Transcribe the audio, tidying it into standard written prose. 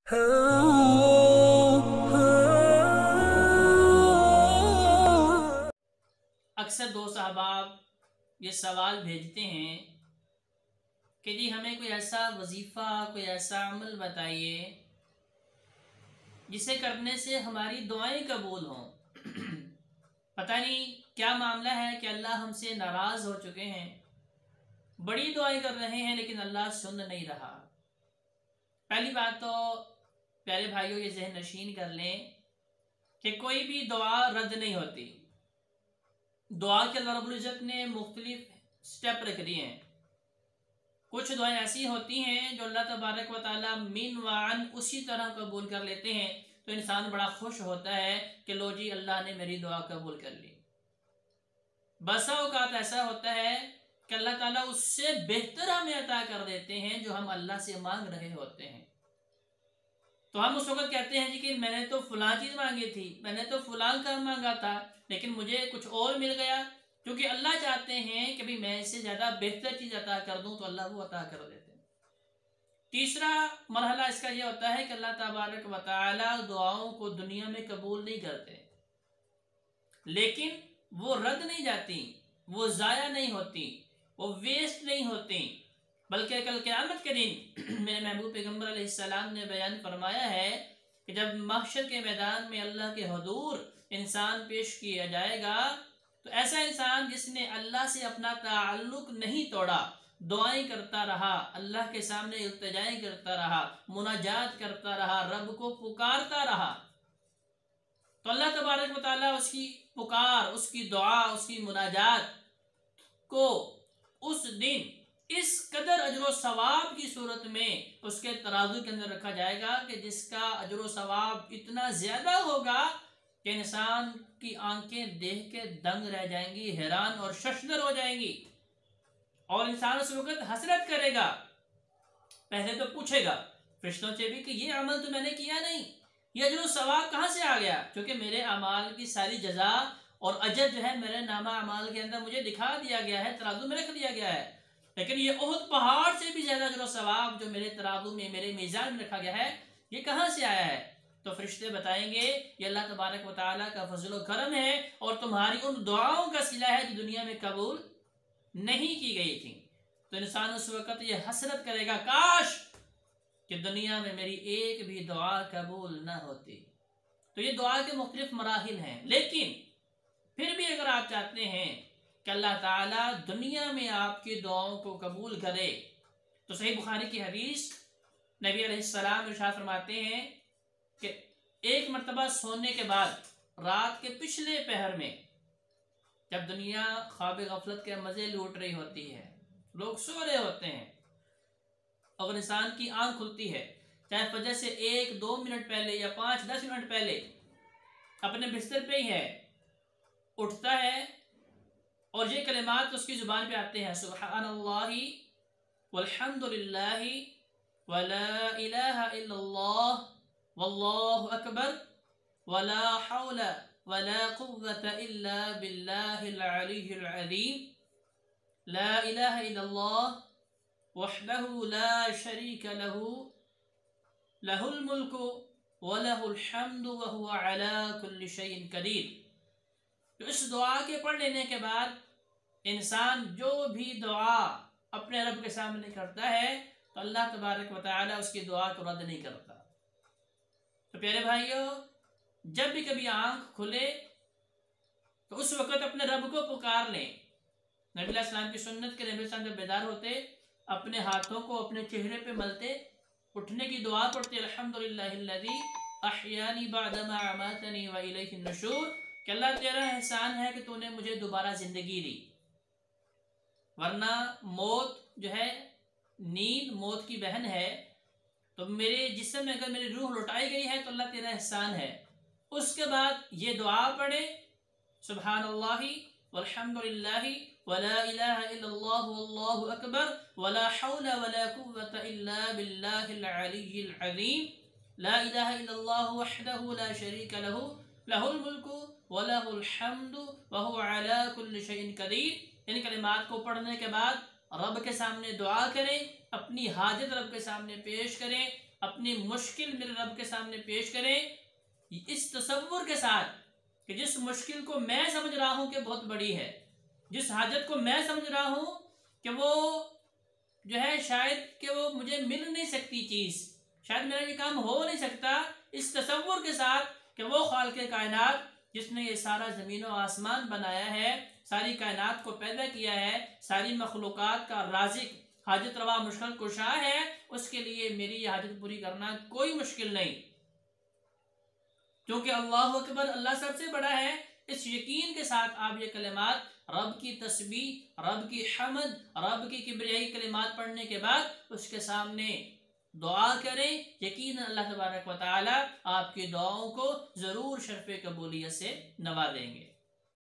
अक्सर दोस्त अहबाब ये सवाल भेजते हैं कि जी हमें कोई ऐसा वजीफ़ा कोई ऐसा अमल बताइए जिसे करने से हमारी दुआएं कबूल हों। पता नहीं क्या मामला है कि अल्लाह हमसे नाराज़ हो चुके हैं, बड़ी दुआएं कर रहे हैं लेकिन अल्लाह सुन नहीं रहा। पहली बात तो प्यारे भाइयों ये ज़हन नशीन कर लें कि कोई भी दुआ रद्द नहीं होती। दुआ के अल्लाह रब्बुल इज़्ज़त ने मुख्तलिफ स्टेप रख दिए हैं। कुछ दुआएं ऐसी होती हैं जो अल्लाह तबारक व तआला मिन व अन उसी तरह कबूल कर लेते हैं, तो इंसान बड़ा खुश होता है कि लो जी अल्लाह ने मेरी दुआ कबूल कर ली। बसा औकात ऐसा होता है कि अल्लाह ताला उससे बेहतर हमें अता कर देते हैं जो हम अल्लाह से मांग रहे होते हैं। तो हम उस वक्त कहते हैं जी कि मैंने तो फलां चीज़ मांगी थी, मैंने तो फलां काम मांगा था, लेकिन मुझे कुछ और मिल गया। क्योंकि अल्लाह चाहते हैं कि भाई मैं इससे ज़्यादा बेहतर चीज़ अता कर दूं, तो अल्लाह वो अता कर देते हैं। तीसरा मरहला इसका यह होता है कि अल्लाह तबारक व तआला दुआओं को दुनिया में कबूल नहीं करते, लेकिन वो रद्द नहीं जाती, वो ज़ाया नहीं होती, वो वेस्ट नहीं होती, बल्कि कल क़यामत के दिन मेरे महबूब पैगम्बर अलैहिस्सलाम ने बयान फरमाया है कि जब महशर के मैदान में अल्लाह के हुजूर इंसान पेश किया जाएगा, तो ऐसा इंसान जिसने अल्लाह से अपना ताल्लुक नहीं तोड़ा, दुआएं करता रहा, अल्लाह के सामने इल्तिजाएं करता रहा, मुनाजात करता रहा, रब को पुकारता रहा, तो अल्लाह तबारक व तआला उसकी पुकार, उसकी दुआ, उसकी मुनाजात को उस दिन इस कदर अजर सवाब की सूरत में उसके तराजू के अंदर रखा जाएगा कि जिसका अजर सवाब इतना ज़्यादा होगा कि इंसान की आंखें देख के दंग रह जाएंगी, हैरान और शशदर हो जाएंगी। और इंसान उस वक्त हसरत करेगा, पहले तो पूछेगा फरिश्तों से भी कि ये अमल तो मैंने किया नहीं, ये अजर सवाब कहाँ से आ गया? क्योंकि मेरे अमाल की सारी जजा और अजर जो है मेरे नामा अमाल के अंदर मुझे दिखा दिया गया है, तराजू में रख दिया गया है, लेकिन ये ओहद पहाड़ से भी ज्यादा अजर सवाब जो मेरे तराजू में, मेरे मीज़ान में रखा गया है, ये कहाँ से आया है? तो फरिश्ते बताएंगे ये अल्लाह तबारक व तआला का फजल करम है और तुम्हारी उन दुआओं का सिला है जो दुनिया में कबूल नहीं की गई थी। तो इंसान उस वक्त ये हसरत करेगा, काश कि दुनिया में मेरी एक भी दुआ कबूल ना होती। तो ये दुआ के मुख्तलिफ मराहिल हैं, लेकिन फिर भी अगर आप चाहते हैं कि अल्लाह ताला दुनिया में आपकी दुआओं को कबूल करे, तो सही बुखारी की हदीस नबी अलैहिस्सलाम इरशाद फरमाते हैं कि एक मर्तबा सोने के बाद रात के पिछले पहर में, जब दुनिया ख्वाब गफलत के मज़े लूट रही होती है, लोग सो रहे होते हैं, अगर इंसान की आंख खुलती है, चाहे फजर से 1-2 मिनट पहले या 5-10 मिनट पहले, अपने बिस्तर पे ही है, उठता है और ये कलिमात उसकी ज़ुबान पे आते हैं, सुब्हानल्लाहि वल्हम्दुलिल्लाहि वला इलाहा इल्लल्लाह वल्लाहु अकबर वला हौला वला कुव्वता इल्ला बिल्लाहिल अलिय्यिल अज़ीम, ला इलाहा इल्लल्लाह वहदहु ला शरीका लहू लहुल मुल्कु व लहुल हम्दु व हुवा अला कुल्लि शैइन कदीर। तो इस दुआ के पढ़ लेने के बाद इंसान जो भी दुआ अपने रब के सामने करता है, तो अल्लाह तबारक व तआला उसकी दुआ को रद्द नहीं करता। तो प्यारे भाइयों, जब भी कभी आंख खुले तो उस वक्त अपने रब को पुकार लें। नबी अलैहिस्सलाम की सुन्नत के नबी जब बेदार होते, अपने हाथों को अपने चेहरे पे मलते, उठने की दुआ पढ़ते, अल्हम्दुलिल्लाहिल्लज़ी अहयानी बअदमा अमातनी व इलैहि नुशूर, कि अल्लाह तेरा एहसान है कि तूने मुझे दोबारा ज़िंदगी दी, वरना मौत जो है, नींद मौत की बहन है, तो मेरे जिस्म में अगर मेरी रूह लौटाई गई है तो अल्लाह तेरा एहसान है। उसके बाद ये दुआ पढ़े, सुब्हानल्लाहि वल्हम्दुलिल्लाहि वला इलाहा इल्लल्लाह वल्लाहु अकबर वला हौला वला कुव्वता इल्ला बिल्लाहिल अलिय्यिल अज़ीम, ला इलाहा इल्लल्लाह वहदहु ला शरीका लहू लहुल मुल्कु व लहुल हम्दु व हुवा अला कुल्लि शैइन कदीर। इन कलिमात को पढ़ने के बाद रब के सामने दुआ करें, अपनी हाजत रब के सामने पेश करें, अपनी मुश्किल मेरे रब के सामने पेश करें, इस तसव्वुर के साथ कि जिस मुश्किल को मैं समझ रहा हूँ कि बहुत बड़ी है, जिस हाजत को मैं समझ रहा हूँ कि वो जो है शायद कि वो मुझे मिल नहीं सकती चीज़, शायद मेरा ये काम हो नहीं सकता, इस तसव्वुर के साथ कि वो खालिक़ कायनात जिसने ये सारा ज़मीन व आसमान बनाया है, सारी कायनात को पैदा किया है, सारी मखलूक़ात का राज़िक, हाजत रवा मुश्किल कुशा है, उसके लिए मेरी ये हाजत पूरी करना कोई मुश्किल नहीं, क्योंकि अल्लाह अकबर, अल्लाह सबसे बड़ा है। इस यकीन के साथ आप ये कलिमात, रब की तस्बीह, रब की हमद, रब की किब्रियाई कलिमात पढ़ने के बाद उसके सामने दुआ करें। यकीन अल्लाह तबारक व तआला आपकी दुआओं को ज़रूर शर्फ़ कबूलियत से नवाजेंगे।